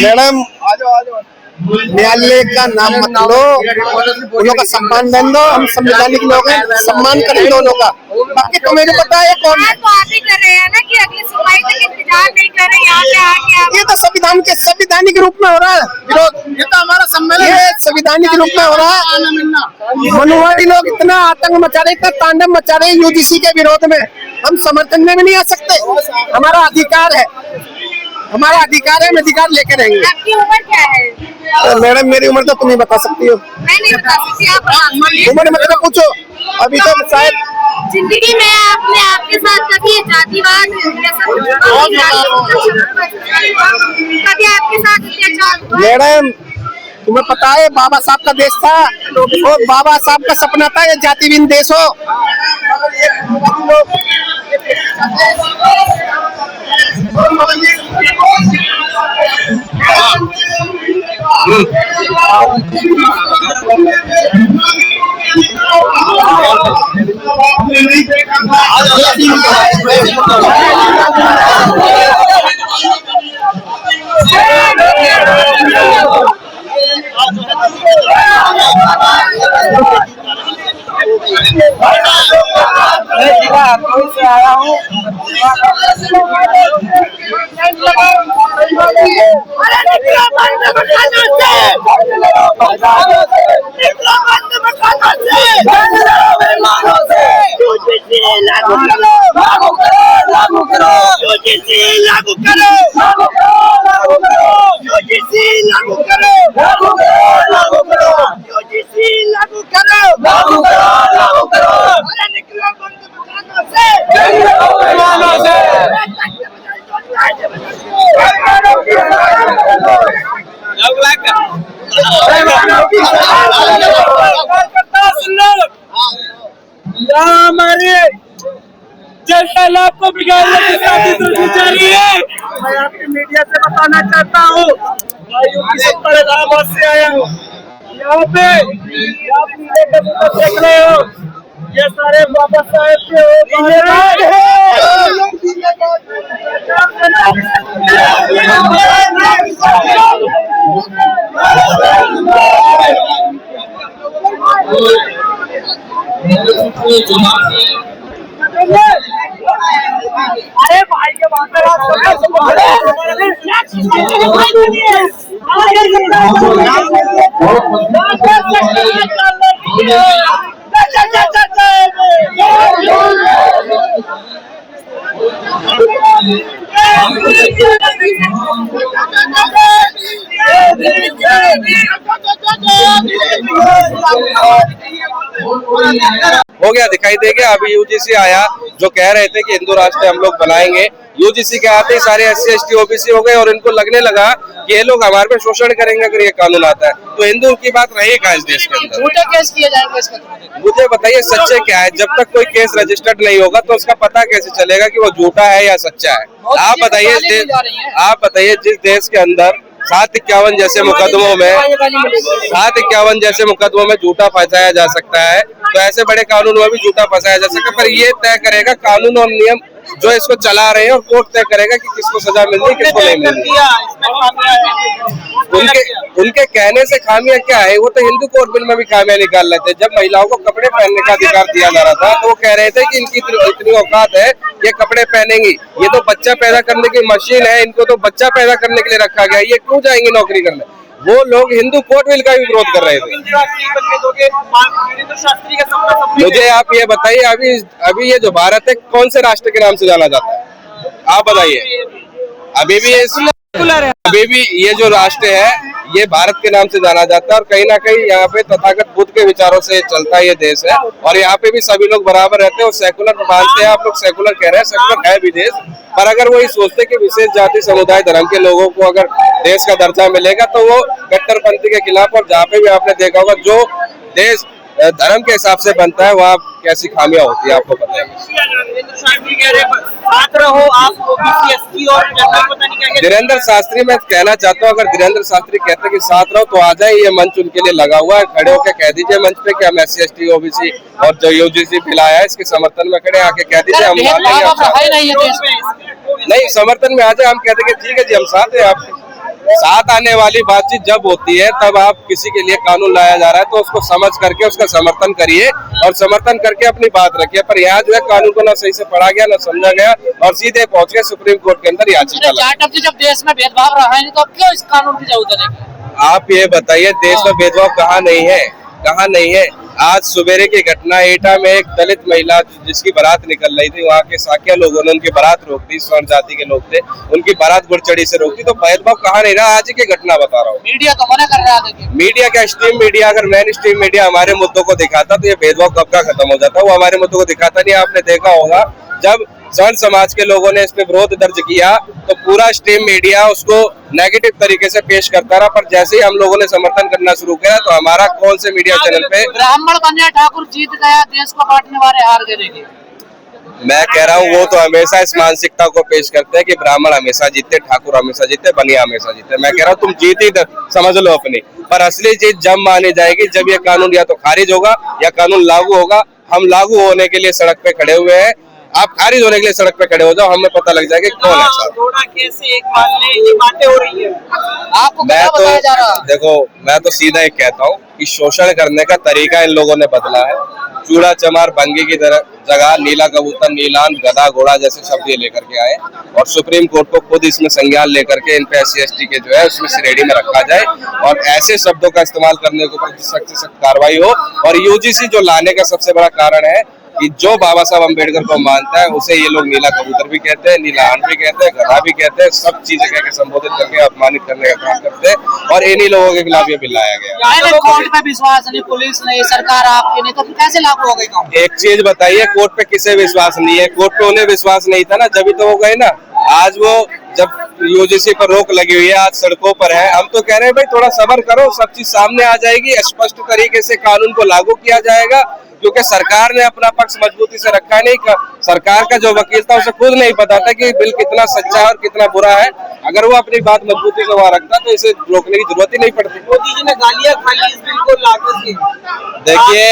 Madam न्यायालय का नाम मत लो, उन लोग का सम्मान दें दो। हम संवैधानिक लोग हैं, सम्मान करें दोनों का। बाकी तो मेरे पता है कौन है। तो आप ही कर रहे हैं ना कि अगली सुनवाई तक इंतजार नहीं कर रहे, यहाँ पे आके ये तो संविधान के संवैधानिक रूप में हो रहा है विरोध। ये तो हमारा सम्मेलन है, संवैधानिक रूप में हो रहा है। मनुवादी लोग इतना आतंक मचा रहे, इतना तांडव मचा रहे यूजीसी के विरोध में, हम समर्थन में भी नहीं आ सकते। हमारा अधिकार है, हमारा अधिकार है, हम अधिकार लेकर रहेंगे। आपकी उम्र क्या है? तो मैडम मेरी उम्र तो तुम ही बता सकती हो। मैं नहीं बता सकती, आप उम्र मतलब पूछो। अभी तो शायद जिंदगी में आपने आपके साथ कभी जातिवाद कभी आपके साथ अत्याचार हुआ? मैडम तुम्हें पता है बाबा साहब का देश था और बाबा साहब का सपना था ये जातिहीन देश हो। से आया हूँ हमारे जनता लाभ को बिगाड़ने की साजिश जारी है। मैं आपकी मीडिया से बताना चाहता हूँ, से आया हूँ यहाँ पे आप देख रहे हो, ये सारे बाबा साहेब के अरे भाई के बात हो गया, दिखाई दे गया। अभी यूजीसी आया जो कह रहे थे कि हिंदू राष्ट्र हम लोग बनाएंगे। यूजीसी के आते ही सारे SC ST OBC हो गए और इनको लगने लगा कि ये लोग हमारे पे शोषण करेंगे अगर ये कानून आता है। तो हिंदू की बात रहेगा इस देश के अंदर। झूठा केस किया जाएगा इसका। मुझे बताइए सच्चे क्या है? जब तक कोई केस रजिस्टर्ड नहीं होगा तो उसका पता कैसे चलेगा कि वो झूठा है या सच्चा है? आप बताइए जिस देश के अंदर 751 जैसे मुकदमों में झूठा फंसाया जा सकता है, तो ऐसे बड़े कानून में भी झूठा फंसाया जा सकता है। पर ये तय करेगा कानून और नियम जो इसको चला रहे हैं, और कोर्ट तय करेगा कि किसको सजा मिलनी है, किसको नहीं मिलनी। उनके कहने से खामियां क्या है, वो तो हिंदू कोड बिल में भी खामियां निकाल रहे थे। जब महिलाओं को कपड़े पहनने का अधिकार दिया जा रहा था तो वो कह रहे थे कि इनकी इतनी औकात है, ये कपड़े पहनेंगी, ये तो बच्चा पैदा करने की मशीन है, इनको तो बच्चा पैदा करने के लिए रखा गया, ये क्यों जाएंगी नौकरी करने। वो लोग हिंदू कोड बिल का भी विरोध कर रहे थे। मुझे आप ये बताइए, अभी ये जो भारत है कौन से राष्ट्र के नाम से जाना जाता है, आप बताइए। अभी भी ये जो राष्ट्र है ये भारत के नाम से जाना जाता है, और कहीं ना कहीं यहाँ पे तथागत बुद्ध के विचारों से चलता है ये देश है, और यहाँ पे भी सभी लोग बराबर रहते हैं और सेकुलर मानते हैं। आप लोग सेकुलर कह रहे हैं, सेकुलर है भी देश, पर अगर वो ये सोचते कि विशेष जाति समुदाय धर्म के लोगों को अगर देश का दर्जा मिलेगा तो वो कट्टरपंथी के खिलाफ, और जहाँ पे भी आपने देखा होगा जो देश धर्म के हिसाब से बनता है वहाँ कैसी खामियां होती है आपको पता है। धीरेन्द्र शास्त्री, मैं कहना चाहता हूँ अगर धीरेन्द्र शास्त्री कहते हैं कि साथ रहो तो आ जाए, ये मंच उनके लिए लगा हुआ है, खड़े होकर कह दीजिए मंच पे कि हम SC ST OBC और जो UGC बिल आया है इसके समर्थन में खड़े, आके कह दीजिए हम नहीं समर्थन में आ जाए, हम कहते हैं ठीक है जी हम साथ है। आपके साथ आने वाली बातचीत जब होती है तब आप किसी के लिए कानून लाया जा रहा है तो उसको समझ करके उसका समर्थन करिए और समर्थन करके अपनी बात रखिए। पर यहाँ जो है कानून को ना सही से पढ़ा गया, ना समझा गया, और सीधे पहुंच गए सुप्रीम कोर्ट के अंदर याचिका। जब देश में भेदभाव रहा है तो क्यों इस कानून की जरूरत है? आप ये बताइए, देश में भेदभाव कहाँ नहीं है, कहाँ नहीं है। आज सवेरे की घटना, एटा में एक दलित महिला जिसकी बारात निकल रही थी, वहाँ के साकिया लोगों ने उनकी बारात रोक दी, स्वर्ण जाति के लोग थे, उनकी बारात गुड़चड़ी से रोक दी, तो भेदभाव कहाँ नहीं रहा। आज की घटना बता रहा हूँ। मीडिया तो मना कर रहा है। मीडिया का स्ट्रीम मीडिया, अगर मेन स्ट्रीम मीडिया हमारे मुद्दों को दिखाता तो ये भेदभाव कब का खत्म हो जाता। वो हमारे मुद्दों को दिखाता नहीं। आपने देखा होगा जब स्वर्ण समाज के लोगों ने इसमें विरोध दर्ज किया तो पूरा स्ट्रीम मीडिया उसको नेगेटिव तरीके से पेश करता रहा, पर जैसे ही हम लोगों ने समर्थन करना शुरू किया तो हमारा कौन से मीडिया चैनल पे ब्राह्मण कन्या ठाकुर जीत गया, देश को बांटने वाले हार गए। मैं कह रहा हूँ वो तो हमेशा इस मानसिकता को पेश करते हैं कि ब्राह्मण हमेशा जीते, ठाकुर हमेशा जीते, बनिया हमेशा जीते। मैं कह रहा हूँ तुम जीत ही समझ लो अपनी, पर असली जीत जब मानी जाएगी जब ये कानून या तो खारिज होगा या कानून लागू होगा। हम लागू होने के लिए सड़क पे खड़े हुए हैं, आप खारिज होने के लिए सड़क पे खड़े हो जाओ, हमें पता लग जाएगा कौन है ये बातें हो रही है। आपको मैं तो देखो, मैं तो सीधा एक कहता हूँ कि शोषण करने का तरीका इन लोगों ने बदला है। चूड़ा चमार भंगी की जगह नीला कबूतर, नीलान, गधा, घोड़ा जैसे शब्द ये लेकर के आए, और सुप्रीम कोर्ट को खुद इसमें संज्ञान लेकर के इन पे SC ST के जो है उसमें श्रेणी में रखा जाए, और ऐसे शब्दों का इस्तेमाल करने के ऊपर सख्त से सख्त कार्रवाई हो। और UGC जो लाने का सबसे बड़ा कारण है कि जो बाबा साहब अम्बेडकर को मानता है उसे ये लोग नीला कबूतर भी कहते हैं, नीलान भी कहते हैं, गधा भी कहते हैं, सब चीजें कह के संबोधित करके अपमानित करने का काम करते हैं, और इन्हीं लोगों के खिलाफ ये बिल लाया गया। कोर्ट पे विश्वास नहीं, पुलिस नहीं, सरकार आपकी नहीं, तो कैसे लागू हो गई? एक चीज बताइए, कोर्ट पे किसे विश्वास नहीं है? कोर्ट पे उन्हें विश्वास नहीं था ना, जब तो हो गए ना। आज वो जब UGC पर रोक लगी हुई है, आज सड़कों पर है, हम तो कह रहे हैं भाई थोड़ा सब्र करो, सब चीज सामने आ जाएगी, स्पष्ट तरीके से कानून को लागू किया जाएगा, क्योंकि सरकार ने अपना पक्ष मजबूती से रखा नहीं। सरकार का जो वकील था उसे खुद नहीं पता था कि बिल कितना सच्चा है और कितना बुरा है। अगर वो अपनी बात मजबूती से वहाँ रखता तो इसे रोकने की जरूरत ही नहीं पड़ती। मोदी जी ने गालियां खा ली इस बिल को लागू की। देखिए,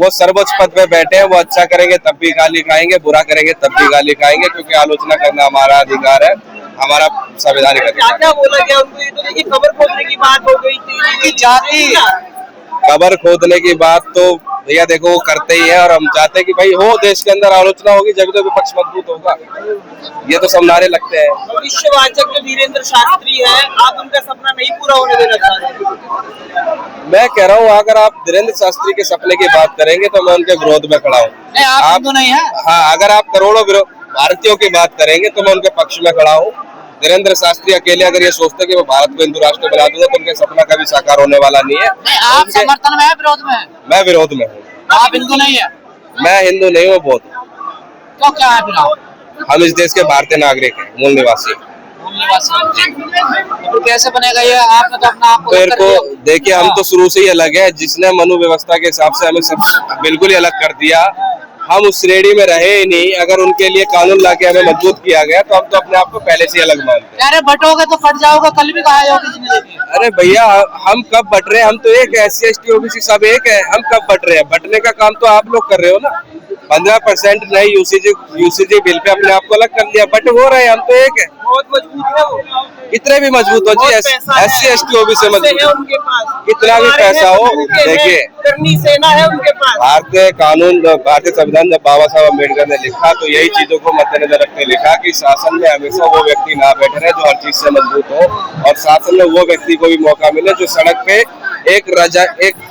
वो सर्वोच्च पद पे बैठे हैं, वो अच्छा करेंगे तब भी गाली खाएंगे, बुरा करेंगे तब भी गाली खाएंगे, क्योंकि आलोचना करना हमारा अधिकार है, हमारा संवैधानिक अधिकार। क्या बोला गया उनको? ये तो देखिए कबर खोदने की बात हो गई थी, जाति कबर खोदने की बात तो भैया देखो वो करते ही है, और हम चाहते हैं कि भाई हो, देश के अंदर आलोचना होगी जब तो विपक्ष मजबूत होगा। ये तो सब नारे लगते हैं। भविष्यवाचक जो धीरेन्द्र शास्त्री है, आप उनका सपना नहीं पूरा होने देना चाहते? मैं कह रहा हूँ अगर आप धीरेन्द्र शास्त्री के सपने की बात करेंगे तो मैं उनके विरोध में खड़ा हूँ। आप तो नहीं है। हाँ, अगर आप करोड़ों भारतीयों की बात करेंगे तो मैं उनके पक्ष में खड़ा हूँ। धीरेन्द्र शास्त्री अकेले अगर ये सोचते कि मैं भारत को हिंदू राष्ट्र बना दूंगा तो उनके सपना कभी साकार होने वाला नहीं है। आप समर्थन में है, विरोध में है? मैं विरोध में हूँ। आप हिंदू नहीं है? मैं हिंदू नहीं हूँ, बहुत। तो क्या है फिर आप? हम इस देश के भारतीय नागरिक हैं, मूल निवासी। तो कैसे बनेगा ये? आपने तो अपना मेरे को देखिए, हम तो शुरू से ही अलग है। जिसने मनु व्यवस्था के हिसाब से हमें सब बिल्कुल ही अलग कर दिया, हम उस श्रेणी में रहे ही नहीं। अगर उनके लिए कानून लाके हमें मजबूत किया गया तो हम तो अपने आप को पहले से अलग मानते हैं। अरे बटोगे तो कट जाओगे, कल भी कहा जाओगे। अरे भैया, हम कब बट रहे हैं? हम तो एक SC ST OBC सब एक है। हम कब बट रहे हैं? बटने का काम तो आप लोग कर रहे हो ना। 15% नए यूसीजी बिल पे अपने आप को अलग कर लिया, बट हो रहे हैं हम तो एक है। बहुत मजबूत है वो, कितने भी मजबूत हो जी, SC ST OBC मजबूत है उनके पास, कितना भी पैसा हो, देखिए करनी सेना है उनके पास। भारतीय कानून, भारतीय संविधान जब बाबा साहब अम्बेडकर ने लिखा तो यही चीजों को मद्देनजर रखते लिखा कि शासन में हमेशा वो व्यक्ति ना बैठे रहे जो हर चीज से मजबूत हो, और शासन में वो व्यक्ति को भी मौका मिले जो सड़क पे एक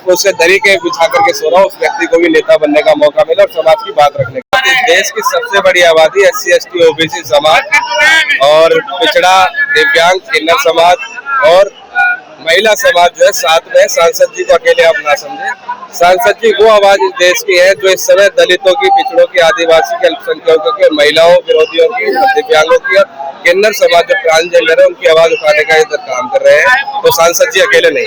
उसे दरी के बिछा करके सो रहा हो, उस व्यक्ति को भी नेता बनने का मौका मिले और समाज की बात रखने का। देश की सबसे बड़ी आबादी SC ST OBC समाज और पिछड़ा, दिव्यांग, किन्नर समाज और महिला समाज जो है साथ में। सांसद जी को अकेले आप ना समझे, सांसद जी वो आवाज इस देश की है जो इस समय दलितों की, पिछड़ों की, आदिवासी के, अल्पसंख्यकों की, महिलाओं, विरोधियों की, दिव्यांगों की और किन्नर समाज जो ट्रांसजेंडर है उनकी आवाज उठाने का इधर काम कर रहे हैं, तो सांसद जी अकेले नहीं।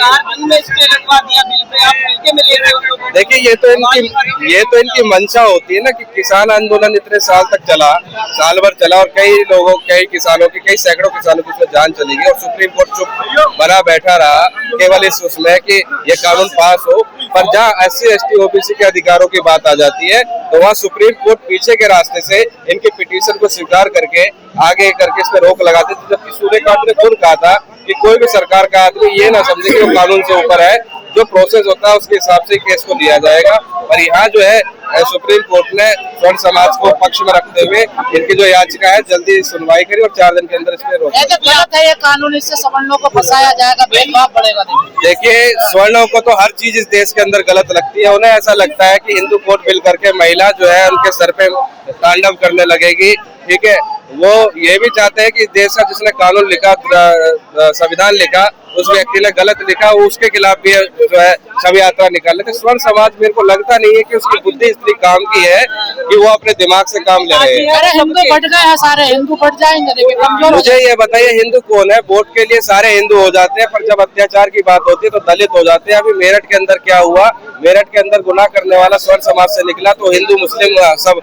देखिए ये तो इनकी मंशा होती है ना कि किसान आंदोलन इतने साल तक चला, साल भर चला और कई किसानों की, कई सैकड़ों किसानों की उसमें जान चली गई और सुप्रीम कोर्ट चुप बना बैठा रहा केवल इस उसमें कि ये कानून पास हो। पर जहाँ SC ST OBC के अधिकारों की बात आ जाती है तो वहाँ सुप्रीम कोर्ट पीछे के रास्ते से इनके पिटीशन को स्वीकार करके आगे करके इस पर रोक लगाते थे, जबकि सूर्यकांत ने खुद कहा था कि कोई भी सरकार का आदमी ये ना समझे कि वो कानून से ऊपर है, जो प्रोसेस होता है उसके हिसाब से केस को लिया जाएगा। और यहाँ जो है सुप्रीम कोर्ट ने स्वर्ण समाज को पक्ष में रखते हुए इनकी जो याचिका है जल्दी सुनवाई करी और 4 दिन के अंदर इसमें रोक। गलत है ये कानून, इससे सवर्णों को फंसाया जाएगा, भेदभाव बढ़ेगा। देखिए सवर्णों को तो हर चीज इस देश के अंदर गलत लगती है, उन्हें ऐसा लगता है कि हिंदू कोड बिल करके महिला जो है उनके सर पे तांडव करने लगेगी, ठीक है। वो ये भी चाहते हैं कि देश का जिसने कानून लिखा, संविधान लिखा, उस व्यक्ति ने गलत लिखा, उसके खिलाफ भी जो है शव यात्रा निकाल लेते। स्वर्ण समाज मेरे को लगता नहीं है कि उसकी बुद्धि इतनी काम की है कि वो अपने दिमाग से काम ले रहे हैं। अरे हिंदू बढ़ गए हैं, सारे हिंदू बढ़ जाएंगे, देखिए कमजोर। मुझे ये बताइए हिंदू कौन है? वोट के लिए सारे हिंदू हो जाते हैं, पर जब अत्याचार की बात होती है तो दलित हो जाते हैं। अभी मेरठ के अंदर क्या हुआ, मेरठ के अंदर गुनाह करने वाला स्वर्ण समाज से निकला तो हिंदू मुस्लिम सब